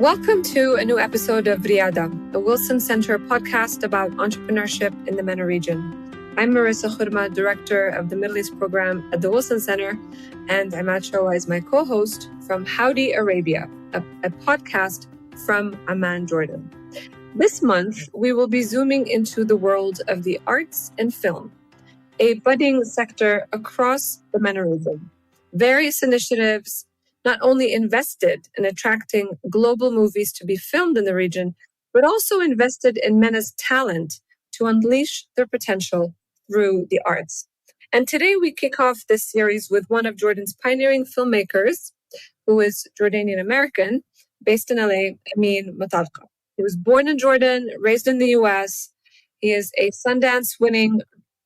Welcome to a new episode of Riyada, a Wilson Center podcast about entrepreneurship in the MENA region. I'm Merissa, Khurma, Director of the Middle East Program at the Wilson Center, and Imad Shawa is my co-host from Howdy Arabia, a podcast from Amman, Jordan. This month, we will be zooming into the world of the arts and film, a budding sector across the MENA region. Various initiatives not only invested in attracting global movies to be filmed in the region, but also invested in MENA's talent to unleash their potential through the arts. And today we kick off this series with one of Jordan's pioneering filmmakers, who is Jordanian American, based in LA, Amin Matalqa. He was born in Jordan, raised in the US. He is a Sundance winning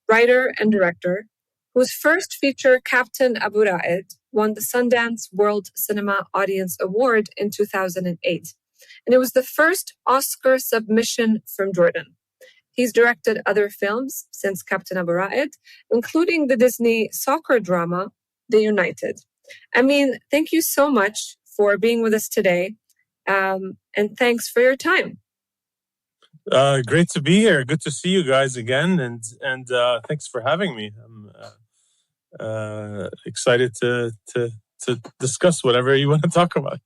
writer and director whose first feature, Captain Abu Raed, won the Sundance World Cinema Audience Award in 2008. And it was the first Oscar submission from Jordan. He's directed other films since Captain Abu Raed, including the Disney soccer drama, The United. Amin, thank you so much for being with us today. And thanks for your time. Great to be here. Good to see you guys again. And thanks for having me. I'm excited to discuss whatever you want to talk about.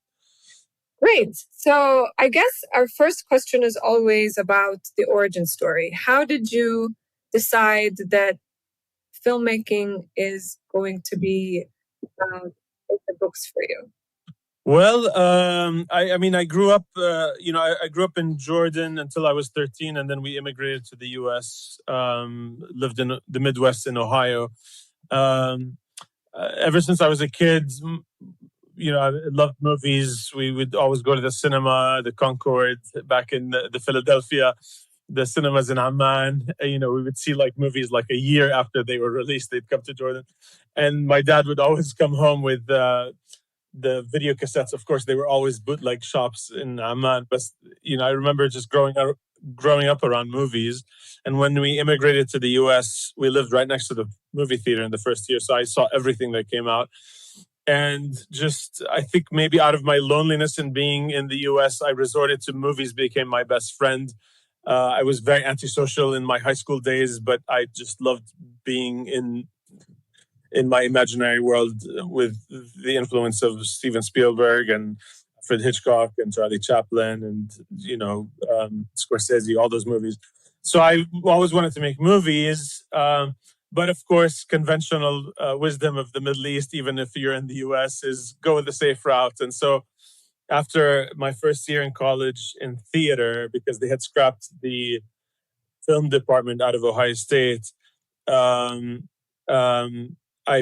Great. So I guess our first question is always about the origin story. How did you decide that filmmaking is going to be in the books for you? Well, I grew up, I grew up in Jordan until I was 13, and then we immigrated to the U.S., lived in the Midwest in Ohio. Ever since I was a kid, I loved movies. We would always go to the cinema, the Concord back in the Philadelphia, the cinemas in Amman. We would see movies a year after they were released. They'd come to Jordan, and my dad would always come home with the video cassettes. Of course, they were always bootleg shops in Amman. But I remember just growing up around movies. And when we immigrated to the US, we lived right next to the movie theater in the first year. So I saw everything that came out. And just, I think maybe out of my loneliness and being in the US, I resorted to movies, became my best friend. I was very antisocial in my high school days, but I just loved being in my imaginary world with the influence of Steven Spielberg and Fred Hitchcock and Charlie Chaplin and, Scorsese, all those movies. So I always wanted to make movies. But of course, conventional wisdom of the Middle East, even if you're in the US, is go the safe route. And so after my first year in college in theater, because they had scrapped the film department out of Ohio State, I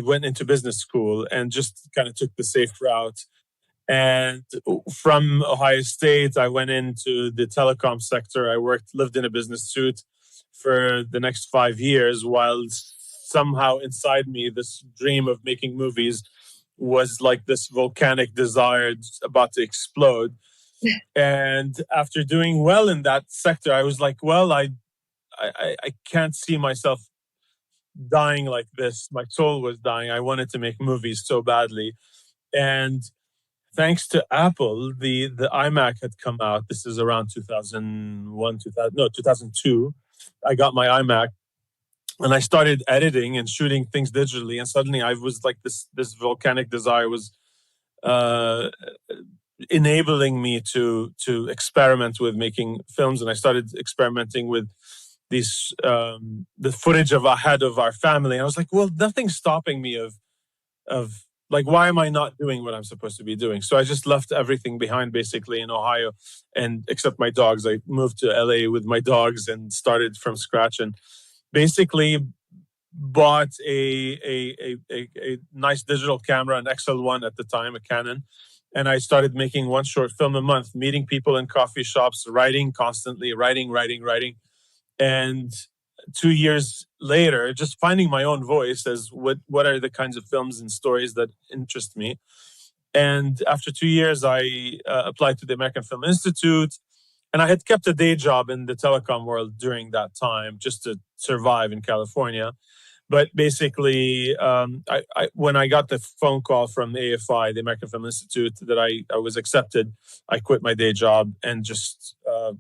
went into business school and just kind of took the safe route. And from Ohio State, I went into the telecom sector. I lived in a business suit for the next 5 years, while somehow inside me, this dream of making movies was like this volcanic desire about to explode. And after doing well in that sector, I was like, well, I can't see myself dying like this. My soul was dying. I wanted to make movies so badly. And thanks to Apple, the iMac had come out. This is around 2002. I got my iMac and I started editing and shooting things digitally. And suddenly I was like, this volcanic desire was enabling me to experiment with making films. And I started experimenting with these the footage I had of our family. And I was like, well, nothing's stopping me of why am I not doing what I'm supposed to be doing? So I just left everything behind basically in Ohio, and except my dogs. I moved to LA with my dogs and started from scratch and basically bought a nice digital camera, an XL1 at the time, a Canon. And I started making one short film a month, meeting people in coffee shops, writing constantly, writing. And 2 years later, just finding my own voice as what are the kinds of films and stories that interest me. And after 2 years, I applied to the American Film Institute. And I had kept a day job in the telecom world during that time just to survive in California. But basically, when I got the phone call from the AFI, the American Film Institute, that I was accepted, I quit my day job and just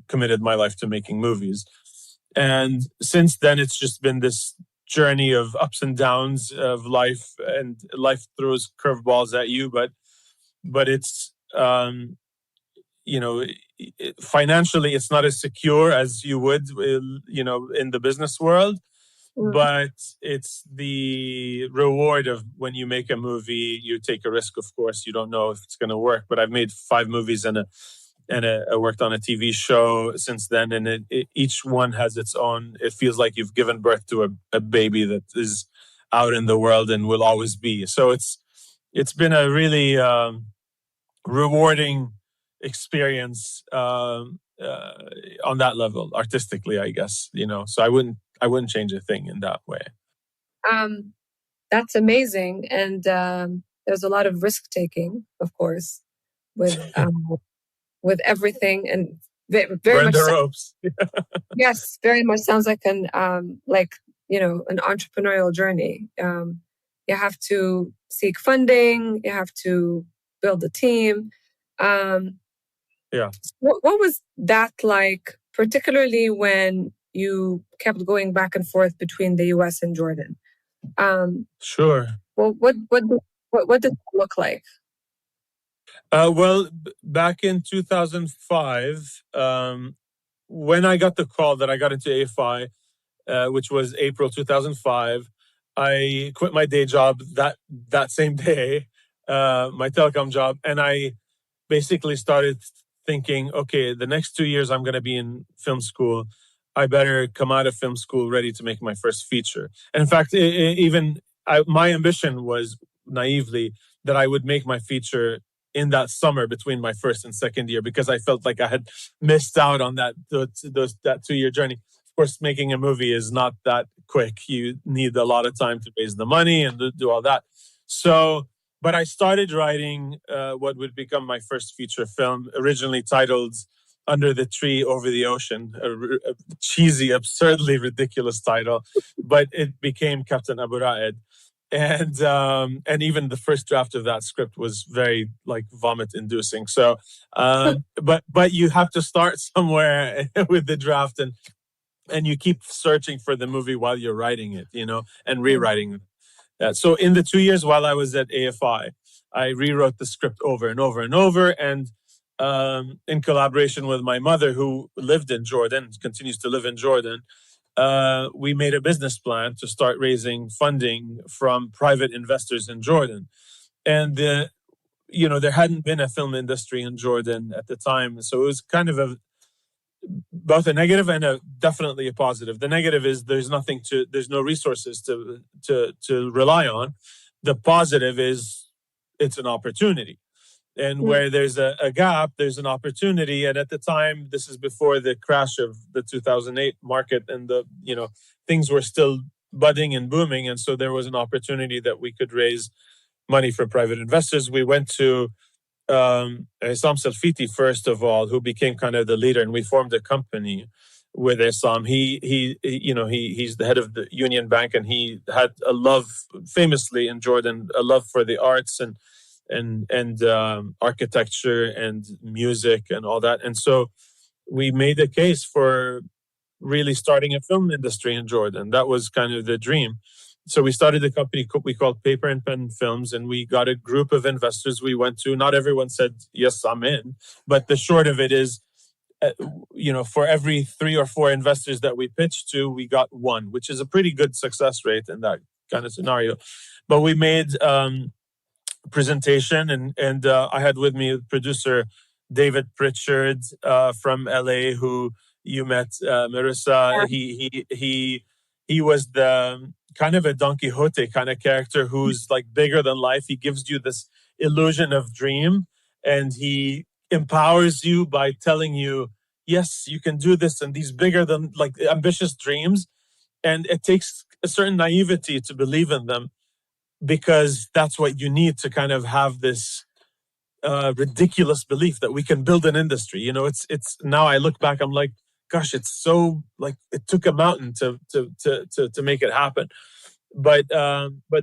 committed my life to making movies. And since then, it's just been this journey of ups and downs of life, and life throws curveballs at you. But it's you know, financially, it's not as secure as you would, in the business world. But it's the reward of when you make a movie, you take a risk. Of course, you don't know if it's going to work. But I've made 5 movies and I worked on a TV show since then, and each one has its own. It feels like you've given birth to a baby that is out in the world and will always be. So it's been a really rewarding experience on that level, artistically, I guess. So I wouldn't change a thing in that way. That's amazing, and there's a lot of risk taking, of course, with everything, and very Burn much the ropes. Yes, very much sounds like an entrepreneurial journey. You have to seek funding, you have to build a team. Yeah. What was that like, particularly when you kept going back and forth between the US and Jordan? Sure. Well, what did it look like? Back in 2005, when I got the call that I got into AFI, which was April 2005, I quit my day job that same day, my telecom job, and I basically started thinking, okay, the next 2 years I'm going to be in film school. I better come out of film school ready to make my first feature. And in fact, my ambition was naively that I would make my feature in that summer between my first and second year, because I felt like I had missed out on that 2-year journey. Of course, making a movie is not that quick. You need a lot of time to raise the money and do all that. But I started writing what would become my first feature film, originally titled Under the Tree, Over the Ocean, a cheesy, absurdly ridiculous title, but it became Captain Abu Raed. And even the first draft of that script was very vomit inducing. So, but you have to start somewhere with the draft, and you keep searching for the movie while you're writing it, and rewriting it. So in the 2 years while I was at AFI, I rewrote the script over and over and over. And in collaboration with my mother, who lived in Jordan, continues to live in Jordan, we made a business plan to start raising funding from private investors in Jordan. And, there hadn't been a film industry in Jordan at the time. So it was kind of both a negative and definitely a positive. The negative is there's no resources to rely on. The positive is it's an opportunity. And where there's a gap, there's an opportunity. And at the time, this is before the crash of the 2008 market, and things were still budding and booming. And so there was an opportunity that we could raise money from private investors. We went to Isam Salfiti, first of all, who became kind of the leader, and we formed a company with Isam. He's the head of the Union Bank, and he had a love, famously in Jordan, a love for the arts and architecture and music and all that. And so we made a case for really starting a film industry in Jordan. That was kind of the dream. So we started a company we called Paper and Pen Films, and we got a group of investors we went to. Not everyone said, yes, I'm in. But the short of it is, for every 3 or 4 investors that we pitched to, we got one, which is a pretty good success rate in that kind of scenario. But we made presentation, and I had with me producer David Pritchard from LA, who you met, Merissa. He was the kind of a Don Quixote kind of character who's bigger than life. He gives you this illusion of dream, and he empowers you by telling you, yes, you can do this, and these bigger than ambitious dreams. And it takes a certain naivety to believe in them, because that's what you need to kind of have this ridiculous belief that we can build an industry. It's now I look back, I'm like, gosh, it's so it took a mountain to make it happen. but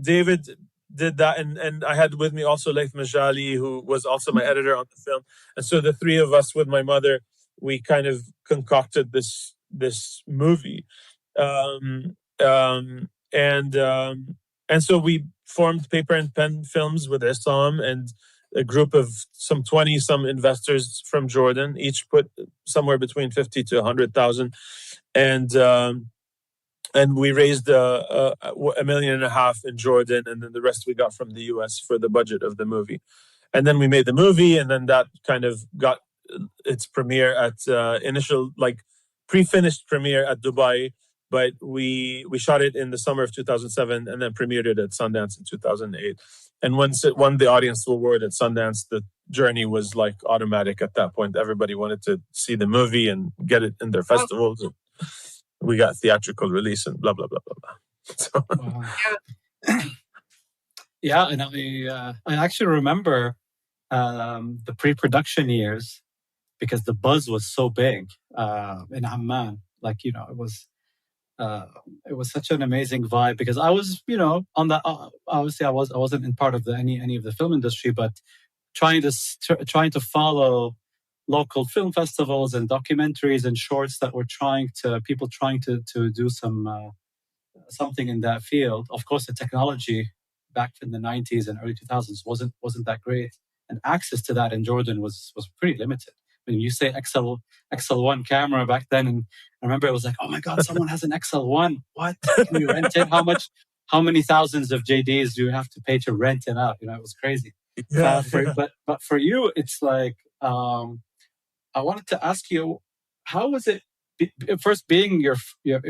David did that, and I had with me also Laith Majali, who was also my editor on the film, and so the three of us with my mother, we kind of concocted this movie, um, um, and um, and so we formed Paper and Pen Films with Isam and a group of some 20 some investors from Jordan, each put somewhere between 50 to 100,000, and we raised $1.5 million in Jordan, and then the rest we got from the US for the budget of the movie. And then we made the movie, and then that kind of got its premiere at initial, like pre-finished premiere at Dubai. But we shot it in the summer of 2007, and then premiered it at Sundance in 2008. And once it won the Audience Award at Sundance, the journey was like automatic at that point. Everybody wanted to see the movie and get it in their festivals. We got theatrical release and blah blah blah blah blah. So. Wow. Yeah, and I actually remember the pre-production years because the buzz was so big in Amman. Like, it was such an amazing vibe because I was, on that. Obviously, I wasn't in part of any of the film industry, but trying to follow local film festivals and documentaries and shorts that were people trying to do something in that field. Of course, the technology back in the 90s and early 2000s wasn't that great, and access to that in Jordan was pretty limited. When you say XL1 camera back then, and I remember it was like, oh my God, someone has an XL1. What? Can you rent it? How many thousands of JDs do you have to pay to rent it out? It was crazy. Yeah. But for you, it's like, I wanted to ask you, how was it first being it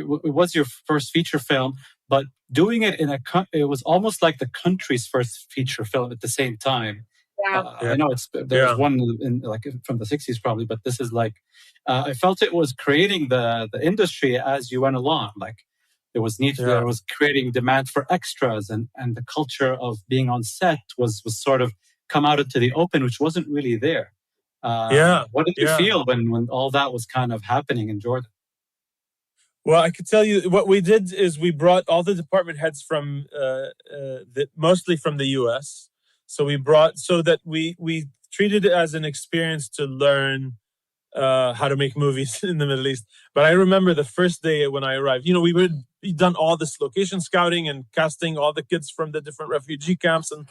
was your first feature film, but doing it it was almost like the country's first feature film at the same time. Yeah. I know there's one in like from the 60s probably, but this is like, I felt it was creating the industry as you went along. Like there was there was creating demand for extras, and the culture of being on set was sort of come out into the open, which wasn't really there. What did you feel when all that was kind of happening in Jordan? Well, I could tell you what we did is we brought all the department heads from mostly from the US. So we brought so that we treated it as an experience to learn how to make movies in the Middle East. But I remember the first day when I arrived, we'd done all this location scouting and casting all the kids from the different refugee camps and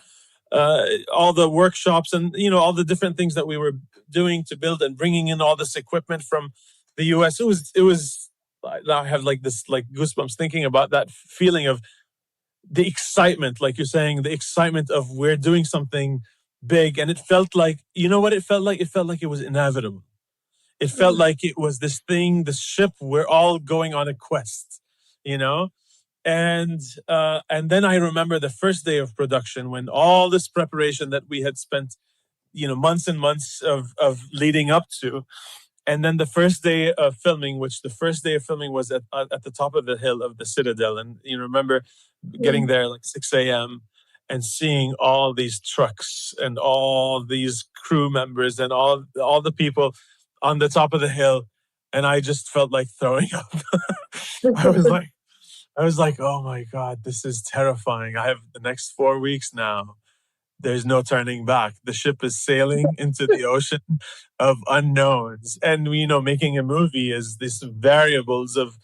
all the workshops and all the different things that we were doing to build and bringing in all this equipment from the US. It was I have like this like goosebumps thinking about that feeling of the excitement, like you're saying, the excitement of we're doing something big, and it felt like what it felt like. It felt like it was inevitable. It felt like it was this thing, this ship. We're all going on a quest, And then I remember the first day of production when all this preparation that we had spent, months and months of leading up to, and then the first day of filming, was at the top of the hill of the Citadel, and remember getting there like 6 a.m. and seeing all these trucks and all these crew members and all the people on the top of the hill, and I just felt like throwing up. I was like, oh my God, this is terrifying. I have the next 4 weeks now. There's no turning back. The ship is sailing into the ocean of unknowns. And, making a movie is these variables of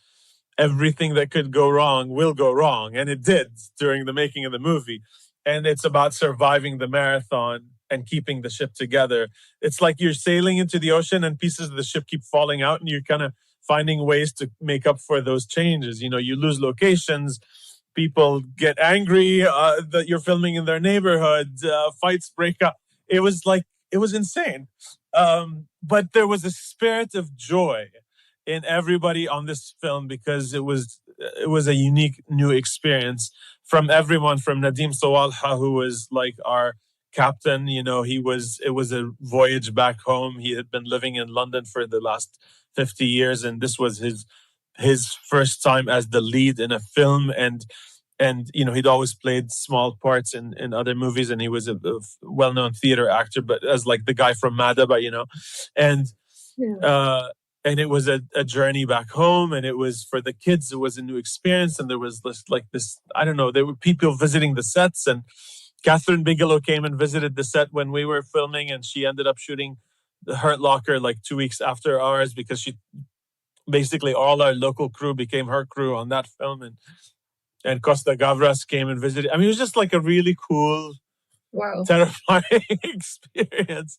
everything that could go wrong will go wrong. And it did during the making of the movie. And it's about surviving the marathon and keeping the ship together. It's like you're sailing into the ocean and pieces of the ship keep falling out, and you're kind of finding ways to make up for those changes. You lose locations, people get angry that you're filming in their neighborhood, fights break up. It was insane. But there was a spirit of joy in everybody on this film because it was a unique new experience from everyone, from Nadim Sawalha, who was like our captain. It was a voyage back home. He had been living in London for the last 50 years, and this was his first time as the lead in a film, and he'd always played small parts in other movies, and he was a well-known theater actor, but as like the guy from Madaba, and and it was a journey back home, and it was for the kids, it was a new experience, and there was this, I don't know, there were people visiting the sets, and Catherine Bigelow came and visited the set when we were filming, and she ended up shooting the Hurt Locker like 2 weeks after ours, because she basically, all our local crew became her crew on that film, and Costa Gavras came and visited. I mean, it was just like a really cool, Wow. terrifying experience.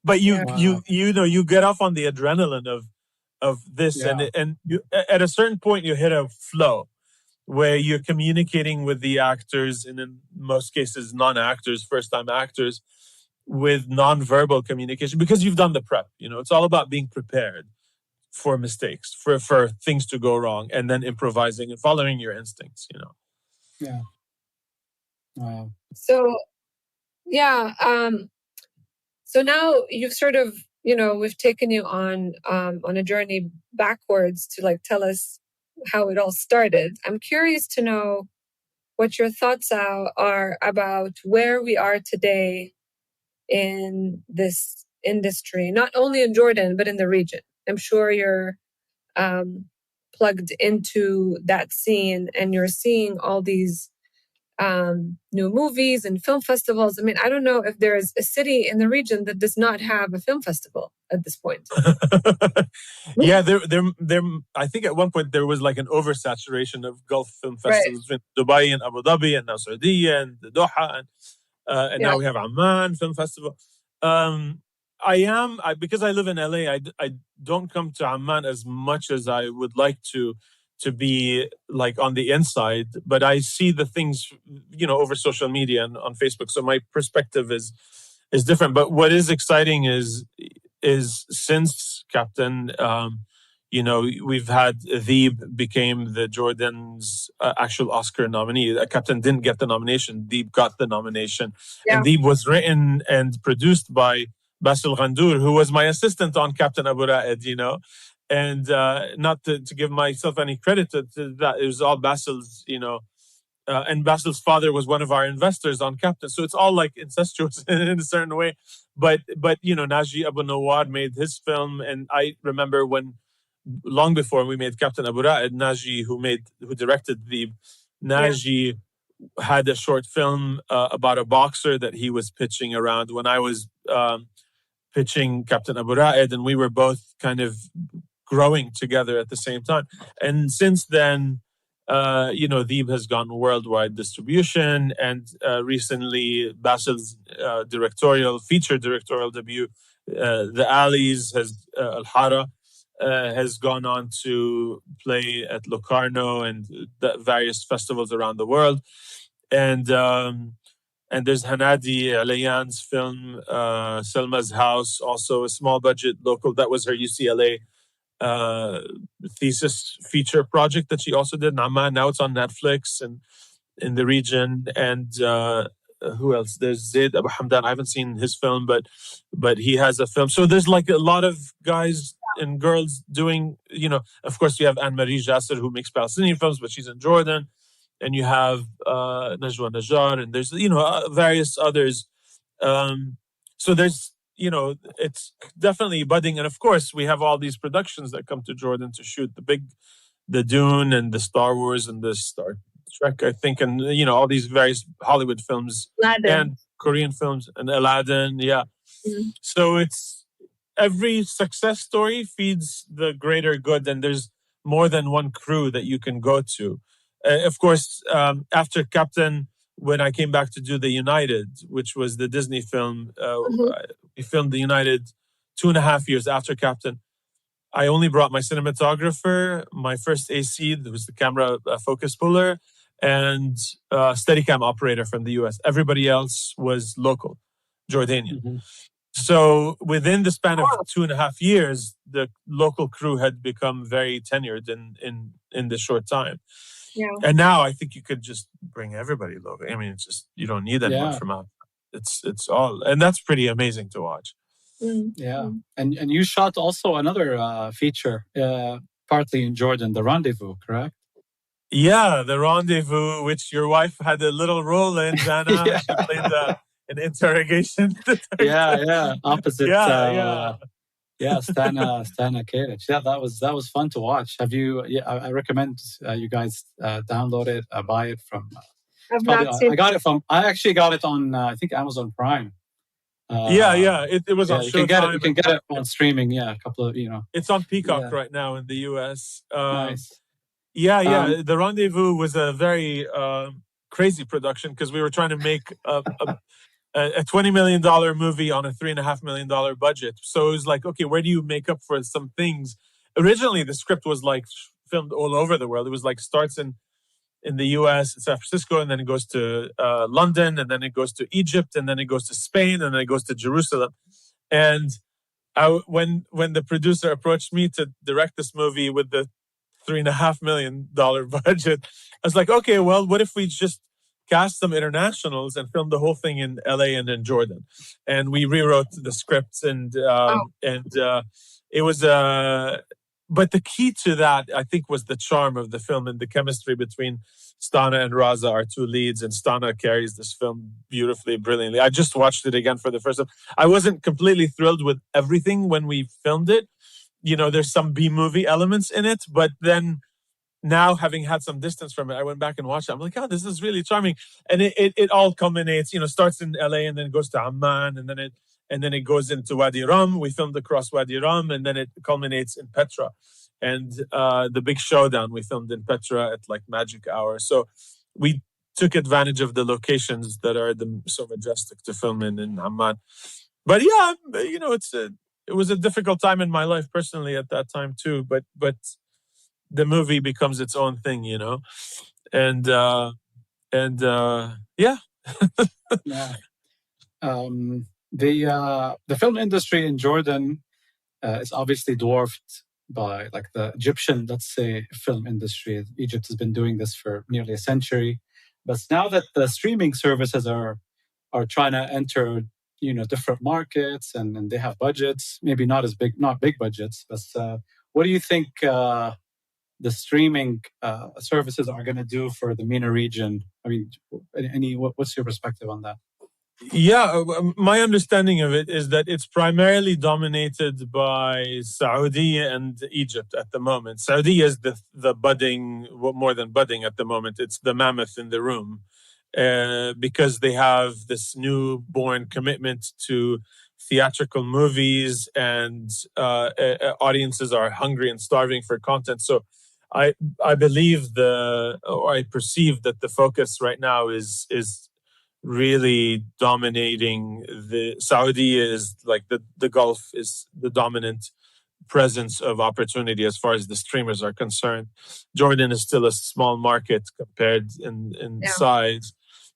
But you get off on the adrenaline of this, and you, at a certain point, you hit a flow where you're communicating with the actors, and in most cases, non-actors, first-time actors, with non-verbal communication, because you've done the prep. It's all about being prepared for mistakes, for things to go wrong, and then improvising and following your instincts. Yeah. Wow. So, yeah. So now you've sort of, we've taken you on a journey backwards to like tell us how it all started. I'm curious to know what your thoughts are about where we are today in this industry, not only in Jordan, but in the region. I'm sure you're plugged into that scene, and you're seeing all these new movies and film festivals. I mean, I don't know if there's a city in the region that does not have a film festival at this point. Yeah, there. I think at one point there was like an oversaturation of Gulf film festivals in Dubai and Abu Dhabi and now Saudi and Doha, and now we have Amman Film Festival. Because I live in LA, I don't come to Amman as much as I would like to be like on the inside, but I see the things, over social media and on Facebook. So my perspective is different. But what is exciting is since Captain, we've had Deeb became the Jordan's actual Oscar nominee. Captain didn't get the nomination. Deeb got the nomination. Yeah. And Deeb was written and produced by Basil Ghandour, who was my assistant on Captain Abu Raed, And not to give myself any credit to that, it was all Basil's, and Basil's father was one of our investors on Captain. So it's all like incestuous in a certain way. But Naji Abu Nawar made his film, and I remember when, long before we made Captain Abu Raed, Naji, who directed Naji had a short film about a boxer that he was pitching around when I was pitching Captain Abu Raed, and we were both kind of growing together at the same time. And since then, Deeb has gone worldwide distribution, and recently Basil's feature directorial debut, The Alleys, Al-Hara, has gone on to play at Locarno and various festivals around the world. And there's Hanadi Alayan's film, Selma's House, also a small budget local. That was her UCLA thesis feature project that she also did in Amman. Now it's on Netflix and in the region. And who else? There's Zaid Abu Hamdan. I haven't seen his film, but he has a film. So there's like a lot of guys and girls doing, of course you have Anne-Marie Jasser, who makes Palestinian films, but she's in Jordan. And you have Najwa Najjar, and there's, various others. So there's, it's definitely budding. And of course, we have all these productions that come to Jordan to shoot the Dune and the Star Wars and the Star Trek, I think, and, all these various Hollywood films and Korean films and Aladdin. Yeah. Mm-hmm. So it's every success story feeds the greater good, and there's more than one crew that you can go to. Of course, after Captain, when I came back to do The United, which was the Disney film, we filmed The United 2.5 years after Captain. I only brought my cinematographer, my first AC, who was the camera focus puller, and Steadicam operator from the US. Everybody else was local, Jordanian. Mm-hmm. So within the span of 2.5 years, the local crew had become very tenured in this short time. Yeah. And now I think you could just bring everybody local. I mean, it's just, you don't need anyone from out. It's all, and that's pretty amazing to watch. Mm-hmm. Yeah. And you shot also another feature, partly in Jordan, The Rendezvous, correct? Yeah, The Rendezvous, which your wife had a little role in, Jana. Yeah. She played an interrogation detective. Yeah. Opposite. Yeah, Stana Kalic. Yeah, that was fun to watch. Have you? Yeah, I recommend you guys download it, buy it from. I've Probably not seen. I got it from. I actually got it on I think Amazon Prime. Yeah. It was on Yeah, you can get it. Showtime. You can get it on streaming. Yeah, a couple of It's on Peacock Yeah, right now in the US. nice. Yeah. The Rendezvous was a very crazy production because we were trying to make a $20 million movie on a $3.5 million budget. So it was like, okay, where do you make up for some things? Originally, the script was like filmed all over the world. It was like starts in the US, in San Francisco, and then it goes to London, and then it goes to Egypt, and then it goes to Spain, and then it goes to Jerusalem. And when the producer approached me to direct this movie with the $3.5 million budget, I was like, okay, well, what if we just cast some internationals and film the whole thing in LA and in Jordan? And we rewrote the scripts, and it was but the key to that, I think, was the charm of the film and the chemistry between Stana and Raza, our two leads. And Stana carries this film beautifully, brilliantly. I just watched it again for the first time. I wasn't completely thrilled with everything when we filmed it. There's some B-movie elements in it, but then now, having had some distance from it, I went back and watched it. I'm like, oh, this is really charming. And it all culminates, starts in LA and then it goes to Amman, and then it goes into Wadi Rum. We filmed across Wadi Rum, and then it culminates in Petra. And the big showdown we filmed in Petra at like magic hour. So we took advantage of the locations that are so majestic to film in Amman. But yeah, it was a difficult time in my life personally at that time too. But the movie becomes its own thing, and yeah. Yeah. The film industry in Jordan is obviously dwarfed by like the Egyptian, let's say, film industry. Egypt has been doing this for nearly a century, but now that the streaming services are trying to enter, different markets and they have budgets, maybe not big budgets, but what do you think the streaming services are going to do for the MENA region? I mean, what's your perspective on that? Yeah, my understanding of it is that it's primarily dominated by Saudi and Egypt at the moment. Saudi is the budding, more than budding at the moment. It's the mammoth in the room because they have this newborn commitment to theatrical movies, and audiences are hungry and starving for content. So I believe I perceive that the focus right now is really dominating. The Saudi is like the Gulf is the dominant presence of opportunity as far as the streamers are concerned. Jordan is still a small market compared in size,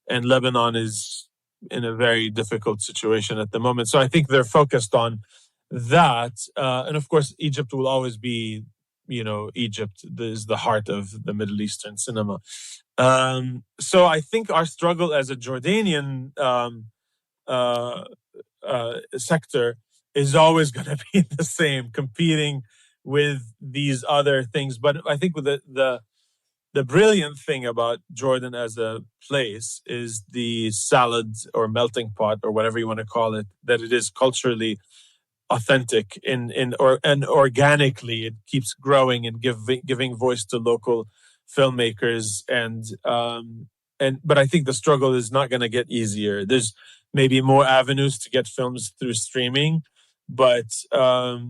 and Lebanon is in a very difficult situation at the moment. So I think they're focused on that, and of course Egypt will always be, Egypt is the heart of the Middle Eastern cinema. So I think our struggle as a Jordanian sector is always going to be the same, competing with these other things. But I think the brilliant thing about Jordan as a place is the salad or melting pot or whatever you want to call it, that it is culturally authentic and organically it keeps growing and giving voice to local filmmakers, but I think the struggle is not going to get easier. There's maybe more avenues to get films through streaming, but we're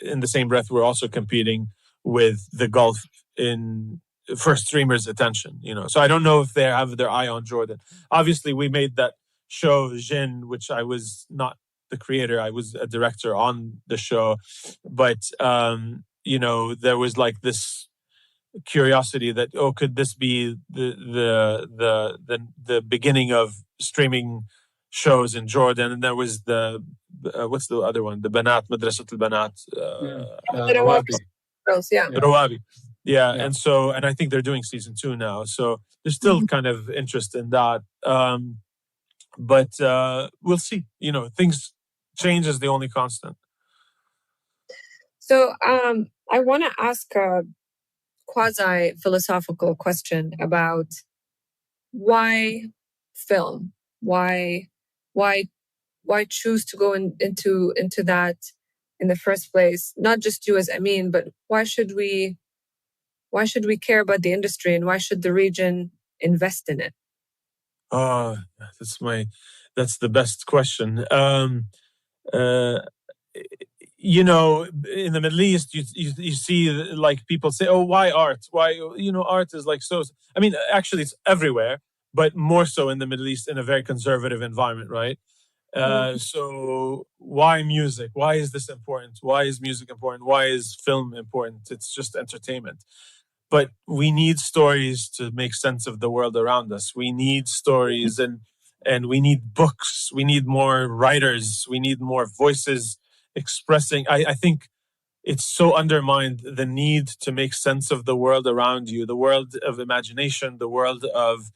in the same breath we're also competing with the Gulf for streamers' attention. So I don't know if they have their eye on Jordan. Obviously, we made that show Jinn, which I was not the creator, I was a director on the show, but there was like this curiosity that could this be the beginning of streaming shows in Jordan? And there was the what's the other one, the Banat, Madrasat al-Banat, Rawabi. Yeah. And I think they're doing season 2 now, so there's still kind of interest in that. But we'll see. Things change is the only constant. So I want to ask a quasi-philosophical question about why film? Why choose to go into that in the first place? Not just you as Amin, but why should we care about the industry, and why should the region invest in it? Oh, that's the best question. Uh, in the Middle East, you see like people say, "Oh, why art? Why art is like so." I mean, actually, it's everywhere, but more so in the Middle East in a very conservative environment, right? So why music? Why is this important? Why is music important? Why is film important? It's just entertainment. But we need stories to make sense of the world around us. We need stories, and we need books. We need more writers. We need more voices expressing. I think it's so undermined, the need to make sense of the world around you, the world of imagination, the world of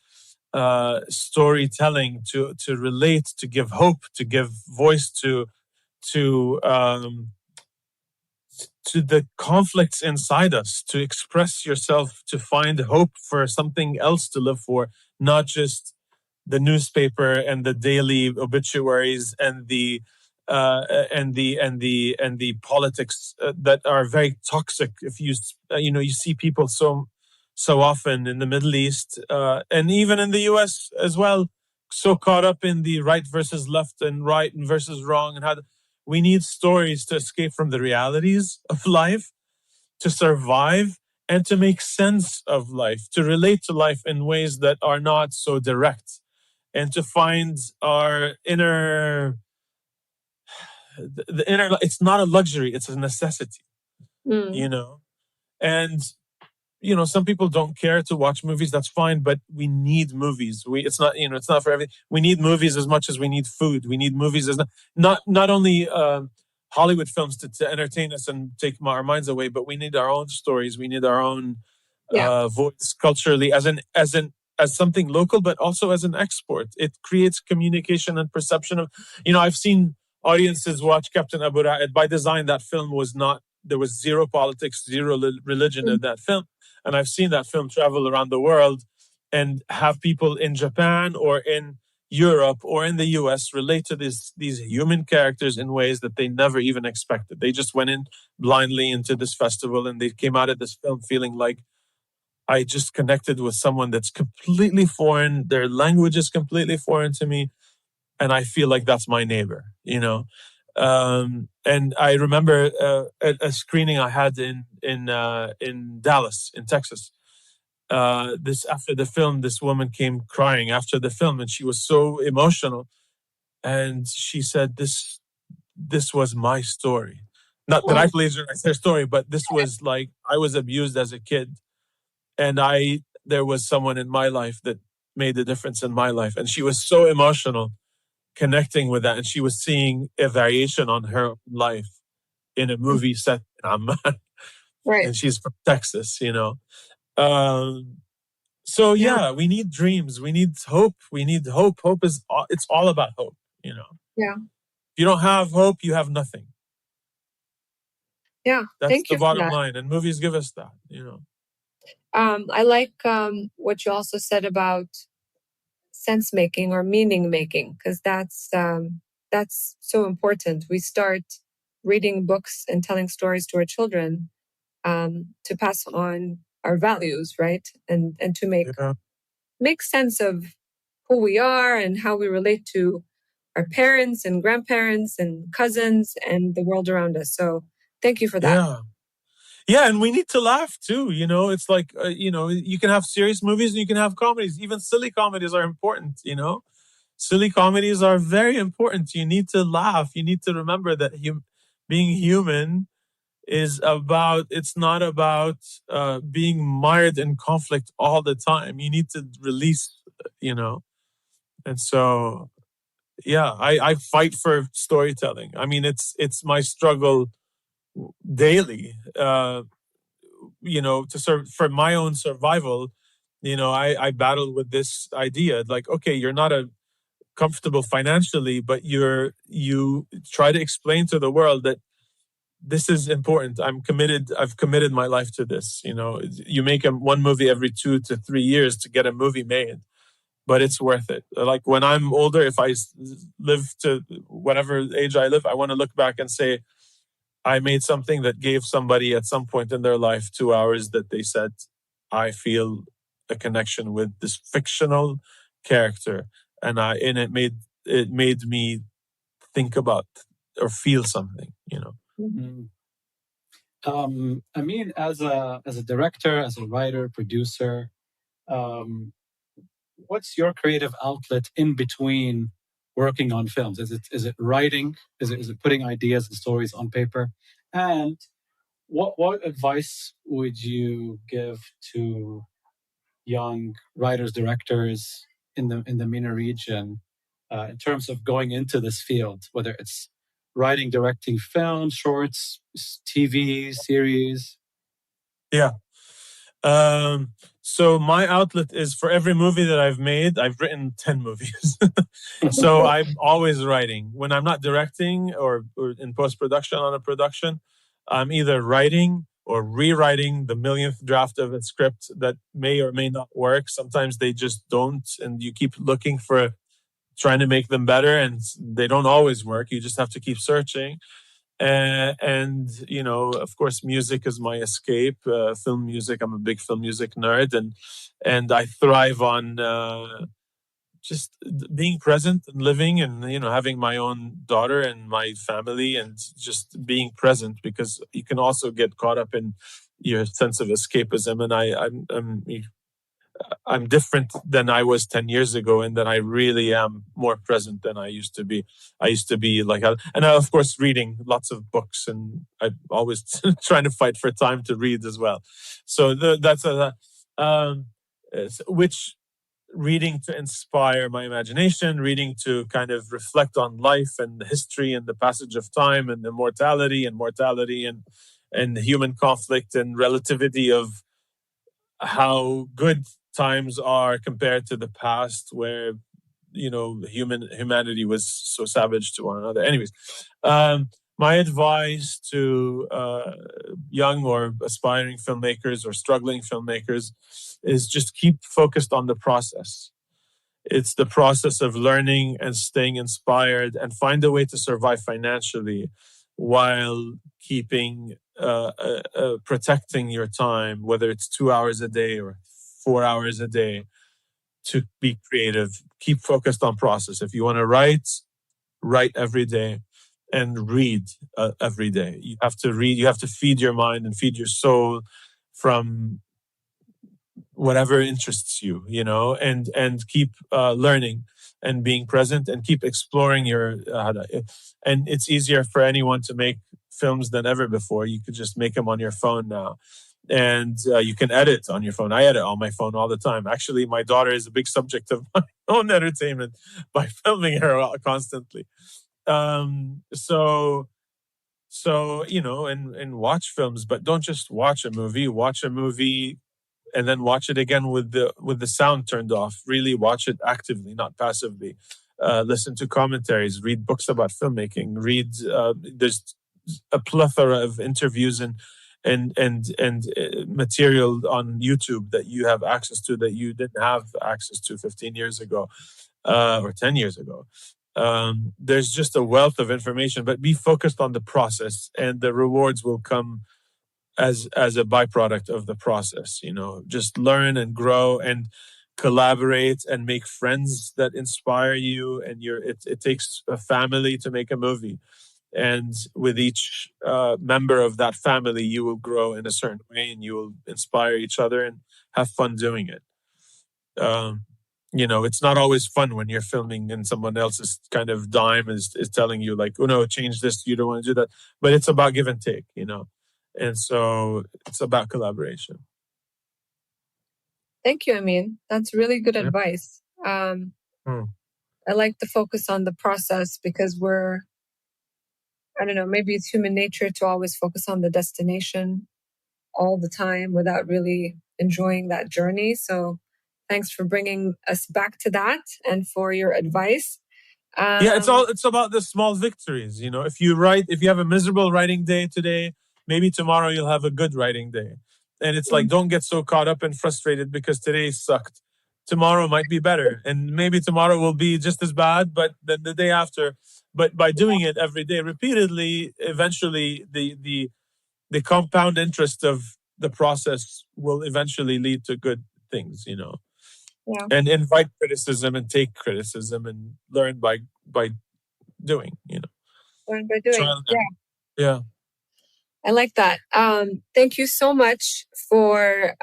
storytelling, to relate, to give hope, to give voice to the conflicts inside us, to express yourself, to find hope for something else to live for, not just the newspaper and the daily obituaries and the politics that are very toxic. If you you see people so often in the Middle East and even in the US as well, so caught up in the right versus left and right and versus wrong, and we need stories to escape from the realities of life, to survive, and to make sense of life, to relate to life in ways that are not so direct, and to find our inner, the inner. It's not a luxury; it's a necessity. And some people don't care to watch movies. That's fine, but we need movies. It's not for everything. We need movies as much as we need food. We need movies as not only Hollywood films to entertain us and take our minds away, but we need our own stories. We need our own voice culturally as something local, but also as an export. It creates communication and perception of. I've seen audiences watch Captain Abu Raed. By design, that film was not. There was zero politics, zero religion in that film. And I've seen that film travel around the world and have people in Japan or in Europe or in the US relate to these human characters in ways that they never even expected. They just went in blindly into this festival, and they came out of this film feeling like, I just connected with someone that's completely foreign. Their language is completely foreign to me. And I feel like that's my neighbor, and I remember a screening I had in Dallas, in Texas. After the film, this woman came crying after the film, and she was so emotional. And she said, "This was my story. Not that I plagiarized her story, but this was like I was abused as a kid, and there was someone in my life that made a difference in my life." And she was so emotional, connecting with that, and she was seeing a variation on her life in a movie set in Amman. Right. And she's from Texas, we need dreams, we need hope. Hope is it's all about hope. Yeah. If you don't have hope, you have nothing. Yeah. That's the bottom line, and movies give us that. I like what you also said about sense making or meaning making, because that's so important. We start reading books and telling stories to our children to pass on our values, right? And to make sense of who we are and how we relate to our parents and grandparents and cousins and the world around us. So thank you for that. Yeah, and we need to laugh too. It's like, you can have serious movies and you can have comedies. Even silly comedies are important, Silly comedies are very important. You need to laugh. You need to remember that being human it's not about being mired in conflict all the time. You need to release, And so, I fight for storytelling. I mean, it's my struggle daily. To serve for my own survival, I battle with this idea, like, okay, you're not comfortable financially, but you try to explain to the world that this is important. I'm committed. I've committed my life to this. You make one movie every 2 to 3 years to get a movie made, but it's worth it. Like when I'm older, if I live to whatever age I live, I want to look back and say, I made something that gave somebody at some point in their life 2 hours that they said, I feel a connection with this fictional character. And it made me think about or feel something, you know. Mm-hmm. I mean, as a director, as a writer, producer, what's your creative outlet in between working on films? Is it writing? Is it putting ideas and stories on paper? And what advice would you give to young writers, directors in the MENA region in terms of going into this field, whether it's writing, directing films, shorts, TV series? Yeah. So my outlet is, for every movie that I've made, I've written 10 movies. So I'm always writing. When I'm not directing or in post-production on a production, I'm either writing or rewriting the millionth draft of a script that may or may not work. Sometimes they just don't, and you keep looking for trying to make them better, and they don't always work. You just have to keep searching. And you know, of course, music is my escape. Film music. I'm a big film music nerd, and I thrive on just being present and living, and you know, having my own daughter and my family, and just being present, because you can also get caught up in your sense of escapism. And I'm different than I was 10 years ago, and that I really am more present than I used to be. I used to be like, and I, of course, reading lots of books, and I'm always trying to fight for time to read as well. So that's which reading to inspire my imagination, reading to kind of reflect on life and the history and the passage of time and immortality and mortality and human conflict and relativity of how good times are compared to the past, where you know humanity was so savage to one another. Anyways, my advice to young or aspiring filmmakers or struggling filmmakers is just keep focused on the process. It's the process of learning and staying inspired, and find a way to survive financially while keeping protecting your time, whether it's 2 hours a day or 4 hours a day, to be creative. Keep focused on process. If you want to write every day, and read every day. You have to read. You have to feed your mind and feed your soul from whatever interests you, you know, and keep learning and being present, and keep exploring your and it's easier for anyone to make films than ever before. You could just make them on your phone now, and you can edit on your phone. I edit on my phone all the time. Actually, my daughter is a big subject of my own entertainment by filming her constantly. So you know, and watch films, but don't just watch a movie. Watch a movie and then watch it again with the sound turned off. Really watch it actively, not passively. Listen to commentaries, read books about filmmaking, read there's a plethora of interviews and material on YouTube that you have access to that you didn't have access to 15 years ago or 10 years ago. There's just a wealth of information, but be focused on the process, and the rewards will come as a byproduct of the process. You know, just learn and grow and collaborate and make friends that inspire you. And it takes a family to make a movie, and with each member of that family, you will grow in a certain way, and you will inspire each other and have fun doing it. You know, it's not always fun when you're filming and someone else's kind of dime is telling you like, oh no, change this, you don't want to do that. But it's about give and take, you know. And so it's about collaboration. Thank you, Amin. That's really good advice. I like the focus on the process, because I don't know, maybe it's human nature to always focus on the destination all the time without really enjoying that journey. So thanks for bringing us back to that and for your advice. Yeah, it's about the small victories. You know, if you have a miserable writing day today, maybe tomorrow you'll have a good writing day. And it's like, don't get so caught up and frustrated because today sucked. tomorrow might be better, and maybe tomorrow will be just as bad, but then the day after. But by doing it every day, repeatedly, eventually the compound interest of the process will eventually lead to good things, Yeah. And invite criticism and take criticism and learn by doing, Learn by doing. Trial and yeah. I like that. Thank you so much for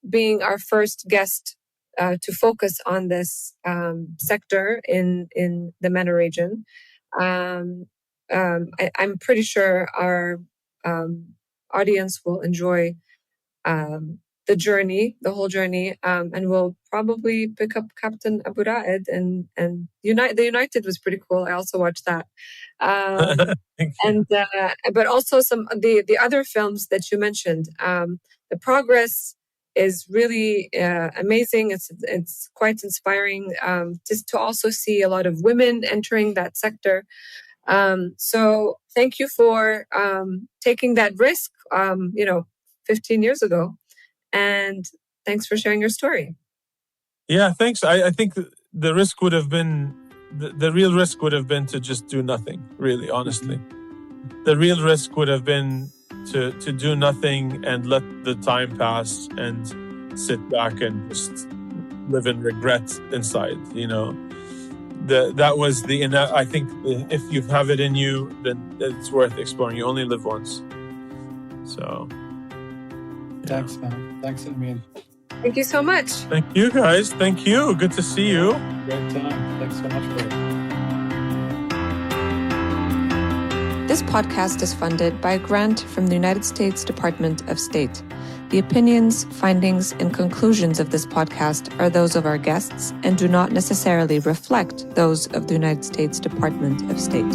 being our first guest to focus on this sector in the MENA region. I'm pretty sure our audience will enjoy the whole journey, and we'll probably pick up Captain Abu Raed and The United was pretty cool. I also watched that. And but also some the other films that you mentioned. The progress is really amazing. It's quite inspiring just to also see a lot of women entering that sector. So thank you for taking that risk, 15 years ago. And thanks for sharing your story. Yeah, thanks. I think the risk would have been, the real risk would have been to just do nothing, really, honestly. The real risk would have been to do nothing and let the time pass and sit back and just live in regret inside, That was I think if you have it in you, then it's worth exploring. You only live once. So... Thanks, man. Thanks, Amin. Thank you so much. Thank you, guys. Thank you. Good to see you. Great time. Thanks so much for it. This podcast is funded by a grant from the United States Department of State. The opinions, findings, and conclusions of this podcast are those of our guests and do not necessarily reflect those of the United States Department of State.